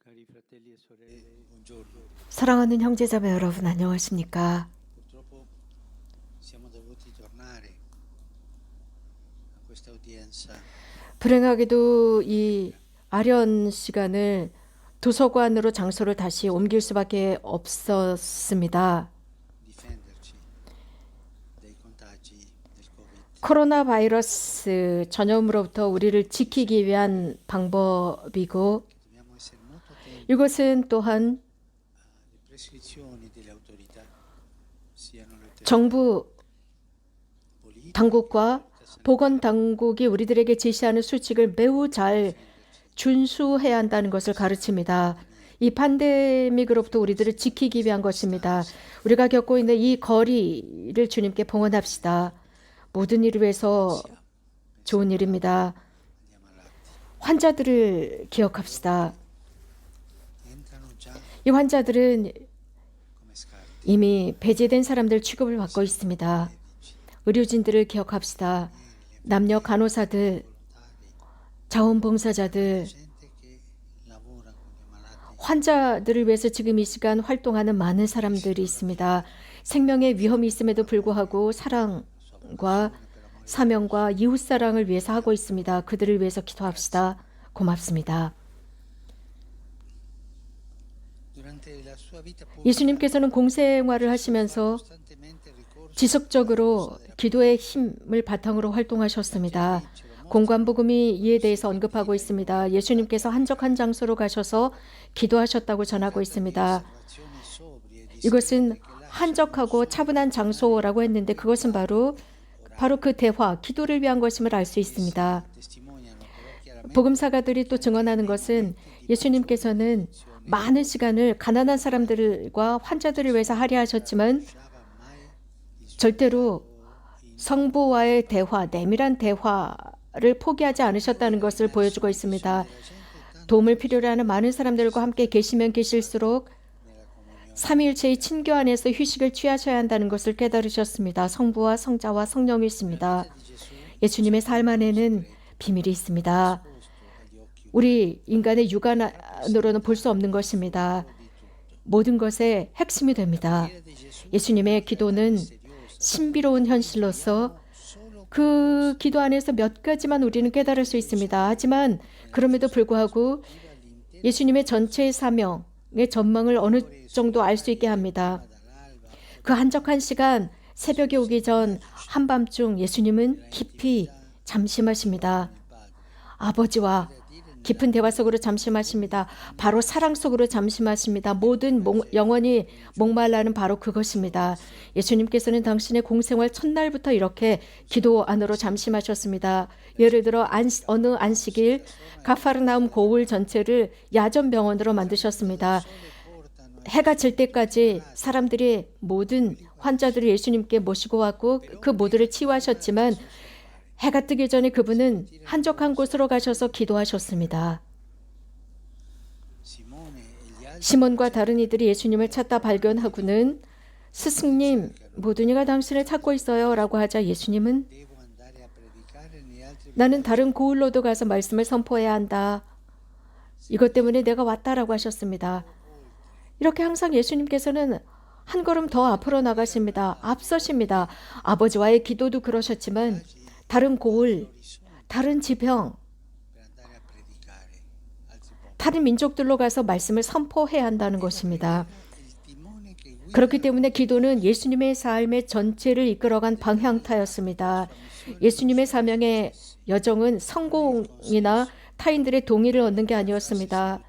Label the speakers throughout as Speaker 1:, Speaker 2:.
Speaker 1: Cari fratelli e sorelle, buongiorno.
Speaker 2: 사랑하는 형제자매 여러분, 안녕하십니까?
Speaker 1: Purtroppo siamo dovuti tornare a questa udienza
Speaker 2: 불행하게도 이 아련 시간을 도서관으로 장소를 다시 옮길 수밖에 없었습니다.
Speaker 1: difenderci dai contagi del Covid.
Speaker 2: 코로나 바이러스 전염으로부터 우리를 지키기 위한 방법이고,
Speaker 1: Dobbiamo essere molto attenti
Speaker 2: 이것은 또한
Speaker 1: alle prescrizioni delle autorità, siano le autorità
Speaker 2: 정부
Speaker 1: politiche,
Speaker 2: 당국과 보건 당국이 우리들에게 제시하는 수칙을 매우 잘 준수해야 한다는 것을 가르칩니다. 이 팬데믹으로부터 우리들을 지키기 위한 것입니다. 우리가 겪고 있는 이 거리를 주님께 봉헌합시다. 모든 일을 위해서 좋은 일입니다.
Speaker 1: agli ammalati.
Speaker 2: 환자들을 기억합시다.
Speaker 1: Entrano già
Speaker 2: 이 환자들은
Speaker 1: come scarti,
Speaker 2: 이미 배제된 사람들 취급을 받고 있습니다.
Speaker 1: medici,
Speaker 2: 의료진들을 기억합시다. 남녀 간호사들,
Speaker 1: volontari,
Speaker 2: 자원봉사자들,
Speaker 1: gente che lavora con gli ammalati.
Speaker 2: 환자들을 위해서 지금 이 시간 활동하는 많은 사람들이 있습니다. 생명의 위험이 있음에도 불구하고 사랑과 사명과 이웃사랑을 위해서 하고 있습니다. 그들을 위해서 기도합시다. 고맙습니다.
Speaker 1: Durante la sua vita pubblica,
Speaker 2: 예수님께서는 공생활을 하시면서
Speaker 1: costantemente ricorso
Speaker 2: 지속적으로 기도의 힘을 바탕으로 활동하셨습니다. 공관복음이 이에 대해서 언급하고 있습니다. 예수님께서 한적한 장소로 가셔서 기도하셨다고 전하고 있습니다.
Speaker 1: osservazioni sobrie di
Speaker 2: 이것은 한적하고 차분한 장소라고 했는데 그것은 바로 그 대화, 기도를 위한 것임을 알 수 있습니다.
Speaker 1: testimoniano però chiaramente
Speaker 2: 복음사가들이 또 증언하는 것은 예수님께서는 많은 시간을 가난한 사람들과 환자들을 위해서 할애하셨지만
Speaker 1: lasciava mai il suo
Speaker 2: 절대로 성부와의 대화, 내밀한 대화를 포기하지 않으셨다는 것을 보여주고 있습니다. 도움을 필요로 하는 많은 사람들과 함께 계시면 계실수록 삼위일체의 친교 안에서 휴식을 취하셔야 한다는 것을 깨달으셨습니다. 성부와 성자와 성령이 있습니다. 예수님의 삶 안에는 비밀이 있습니다. 우리 인간의 육안으로는 볼 수 없는 것입니다. 모든 것의 핵심이 됩니다. 예수님의 기도는 신비로운 현실로서 그 기도 안에서 몇 가지만 우리는 깨달을 수 있습니다. 하지만 그럼에도 불구하고 예수님의 전체 사명의 전망을 어느 정도 알 수 있게 합니다. 그 한적한 시간, 새벽이 오기 전 한밤중 예수님은 깊이 잠심하십니다. 아버지와 깊은 대화 속으로 잠심하십니다. 바로 사랑 속으로 잠심하십니다. 모든 영혼이 목말라는 바로 그것입니다. 예수님께서는 당신의 공생활 첫날부터 이렇게 기도 안으로 잠심하셨습니다. 예를 들어 어느 안식일 가파르나움 고을 전체를 야전병원으로 만드셨습니다. 해가 질 때까지 사람들이 모든 환자들을 예수님께 모시고 왔고 그 모두를 치유하셨지만 해가 뜨기 전에 그분은 한적한 곳으로 가셔서 기도하셨습니다.
Speaker 1: Simone e gli altri
Speaker 2: 시몬과 다른 이들이 예수님을 찾다 발견하고는 스승님, 모든 이가 당신을 찾고 있어요 라고 하자 예수님은
Speaker 1: devo andare a predicare negli altri
Speaker 2: 나는 다른 고을로도 가서 말씀을 선포해야 한다. 이것 때문에 내가 왔다라고 하셨습니다. 이렇게 항상 예수님께서는 한 걸음 더 앞으로 나가십니다. 앞서십니다. 아버지와의 기도도 그러셨지만 다른 고을, 다른 지평,
Speaker 1: per andare a predicare altri popoli.
Speaker 2: 다른 민족들로 가서 말씀을 선포해야 한다는 것입니다.
Speaker 1: Il timone che guida
Speaker 2: 그렇기 때문에 기도는 예수님의 삶의 전체를 이끌어간 방향타였습니다. 예수님의 사명의 여정은 성공이나 타인들의 동의를 얻는 게 아니었습니다.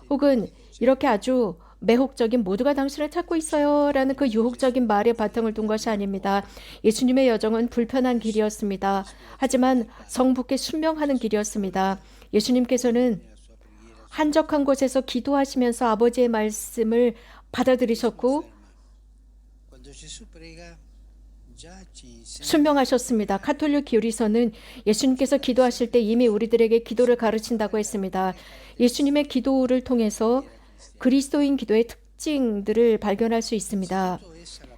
Speaker 2: 혹은 이렇게 아주 매혹적인 모두가 당신을 찾고 있어요 라는 그 유혹적인 말에 바탕을 둔 것이 아닙니다. 예수님의 여정은 불편한 길이었습니다. 하지만 성부께 순명하는 길이었습니다. 예수님께서는 한적한 곳에서 기도하시면서 아버지의 말씀을 받아들이셨고
Speaker 1: quando Gesù prega già ci insegna
Speaker 2: 순명하셨습니다. 가톨릭 교리서는 예수님께서 기도하실 때 이미 우리들에게 기도를 가르친다고 했습니다. 예수님의 기도를 통해서 그리스도인 기도의 특징들을 발견할 수 있습니다.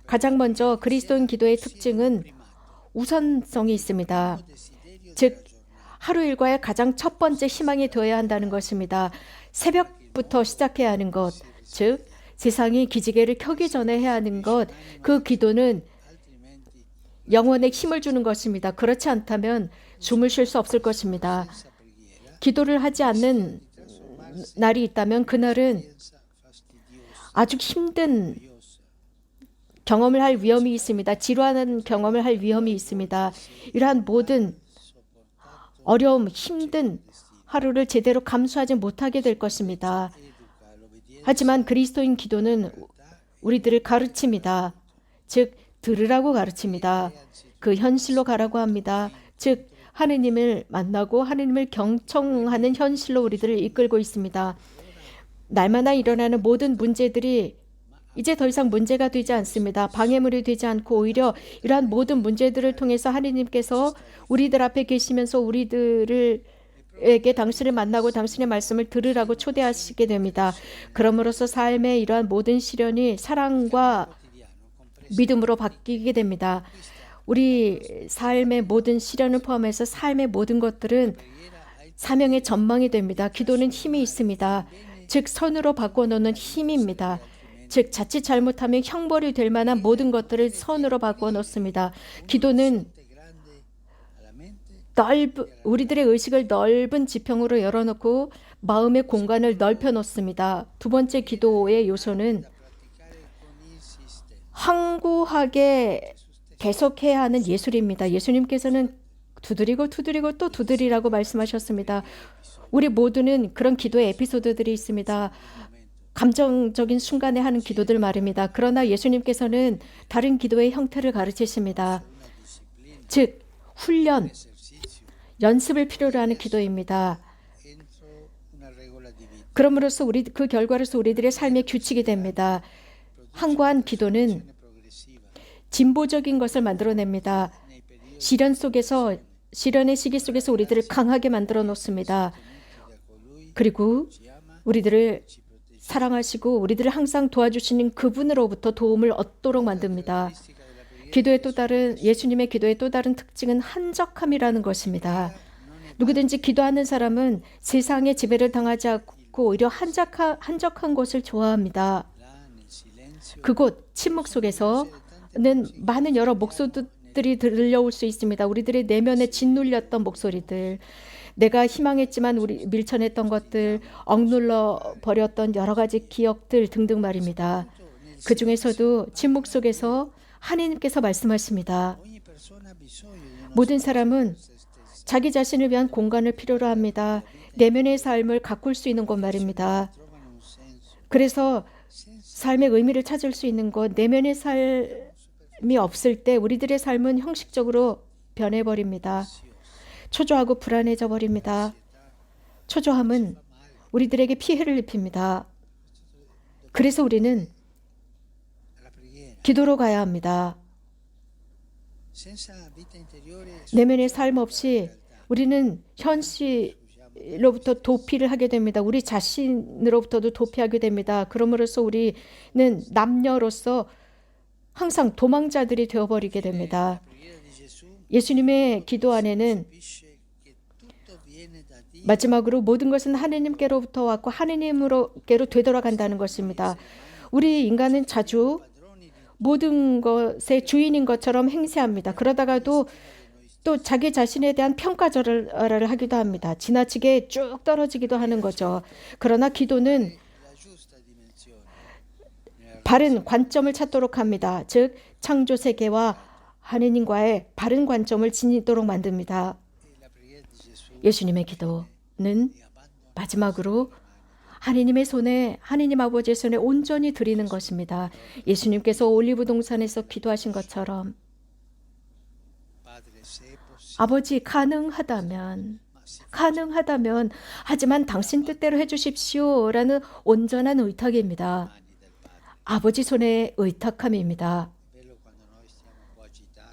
Speaker 2: 가장 먼저 그리스도인 기도의 특징은 우선성이 있습니다. 즉 하루 일과의 가장 첫 번째 희망이 되어야 한다는 것입니다. 새벽 지금부터 시작해야 하는 것, 즉 세상이 기지개를 켜기 전에 해야 하는 것, 그 기도는 영혼에 힘을 주는 것입니다. 그렇지 않다면 숨을 쉴 수 없을 것입니다. 기도를 하지 않는 날이 있다면 그날은 아주 힘든 경험을 할 위험이 있습니다. 지루하는 경험을 할 위험이 있습니다. 이러한 모든 어려움, 힘든 하루를 제대로 감수하지 못하게 될 것입니다. 하지만 그리스도인 기도는 우리들을 가르칩니다. 즉 들으라고 가르칩니다. 그 현실로 가라고 합니다. 즉 하느님을 만나고 하느님을 경청하는 현실로 우리들을 이끌고 있습니다. 날마다 일어나는 모든 문제들이 이제 더 이상 문제가 되지 않습니다. 방해물이 되지 않고 오히려 이러한 모든 문제들을 통해서 하느님께서 우리들 앞에 계시면서 우리들에게 당신을 만나고 당신의 말씀을 들으라고 초대하시게 됩니다. 그럼으로써 삶의 이러한 모든 시련이 사랑과 믿음으로 바뀌게 됩니다. 우리 삶의 모든 시련을 포함해서 삶의 모든 것들은 사명의 전망이 됩니다. 기도는 힘이 있습니다. 즉 선으로 바꿔놓는 힘입니다. 즉 자칫 잘못하면 형벌이 될 만한 모든 것들을 선으로 바꿔놓습니다. 기도는 우리들의 의식을 넓은 지평으로 열어놓고 마음의 공간을 넓혀놓습니다. 두 번째 기도의 요소는 항구하게 계속해야 하는 예술입니다. 예수님께서는 두드리고 또 두드리라고 말씀하셨습니다. 우리 모두는 그런 기도의 에피소드들이 있습니다. 감정적인 순간에 하는 기도들 말입니다. 그러나 예수님께서는 다른 기도의 형태를 가르치십니다. 즉 훈련, 연습을 필요로 하는 기도입니다. 그럼으로써 그 결과로서 우리들의 삶의 규칙이 됩니다. 항구한 기도는 진보적인 것을 만들어냅니다. 시련의 시기 속에서 우리들을 강하게 만들어 놓습니다. 그리고 우리들을 사랑하시고 우리들을 항상 도와주시는 그분으로부터 도움을 얻도록 만듭니다. 예수님의 기도의 또 다른 특징은 한적함이라는 것입니다. 누구든지 기도하는 사람은 세상의 지배를 당하지 않고 오히려 한적한 곳을 좋아합니다. 그곳 침묵 속에서는 많은 여러 목소리들이 들려올 수 있습니다. 우리들의 내면에 짓눌렸던 목소리들, 내가 희망했지만 우리 밀쳐냈던 것들, 억눌러 버렸던 여러 가지 기억들 등등 말입니다. 그 중에서도 침묵 속에서 하나님께서 말씀하십니다. 모든 사람은 자기 자신을 위한 공간을 필요로 합니다. 내면의 삶을 가꿀 수 있는 곳 말입니다. 그래서 삶의 의미를 찾을 수 있는 것, 내면의 삶이 없을 때 우리들의 삶은 형식적으로 변해버립니다. 초조하고 불안해져 버립니다. 초조함은 우리들에게 피해를 입힙니다. 그래서 우리는 기도로 가야 합니다. 내면의 삶 없이 우리는 현실로부터 도피를 하게 됩니다. 우리 자신으로부터도 도피하게 됩니다. 그러므로써 우리는 남녀로서 항상 도망자들이 되어버리게 됩니다. 예수님의 기도 안에는 마지막으로 모든 것은 하느님께로부터 왔고 하느님으로께로 되돌아간다는 것입니다. 우리 인간은 자주 모든 것의 주인인 것처럼 행세합니다. 그러다가도 또 자기 자신에 대한 평가절하를 하기도 합니다. 지나치게 쭉 떨어지기도 하는 거죠. 그러나 기도는 바른 관점을 찾도록 합니다. 즉 창조 세계와 하느님과의 바른 관점을 지니도록 만듭니다. 예수님의 기도는 마지막으로 하느님 아버지의 손에 온전히 드리는 것입니다. 예수님께서 올리브 동산에서 기도하신 것처럼 아버지 가능하다면 하지만 당신 뜻대로 해주십시오 라는 온전한 의탁입니다. 아버지 손에 의탁함입니다.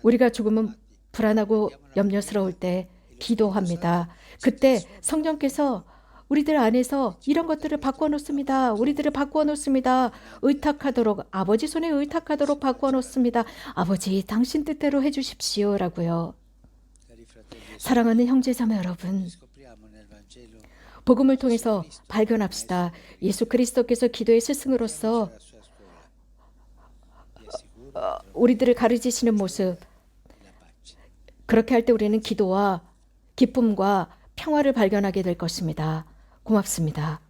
Speaker 2: 우리가 조금은 불안하고 염려스러울 때 기도합니다. 그때 성령께서 우리들 안에서 이런 것들을 바꿔놓습니다. 우리들을 바꿔놓습니다. 의탁하도록, 아버지 손에 의탁하도록 바꿔놓습니다. 아버지 당신 뜻대로 해주십시오 라고요. 사랑하는 형제자매 여러분, 복음을 통해서 발견합시다. 예수 그리스도께서 기도의 스승으로서
Speaker 1: la sua scuola. Vi assicuro che
Speaker 2: 우리들을 가르치시는 모습,
Speaker 1: la pace.
Speaker 2: 그렇게 할 때 우리는 기도와 기쁨과 평화를 발견하게 될 것입니다. 고맙습니다.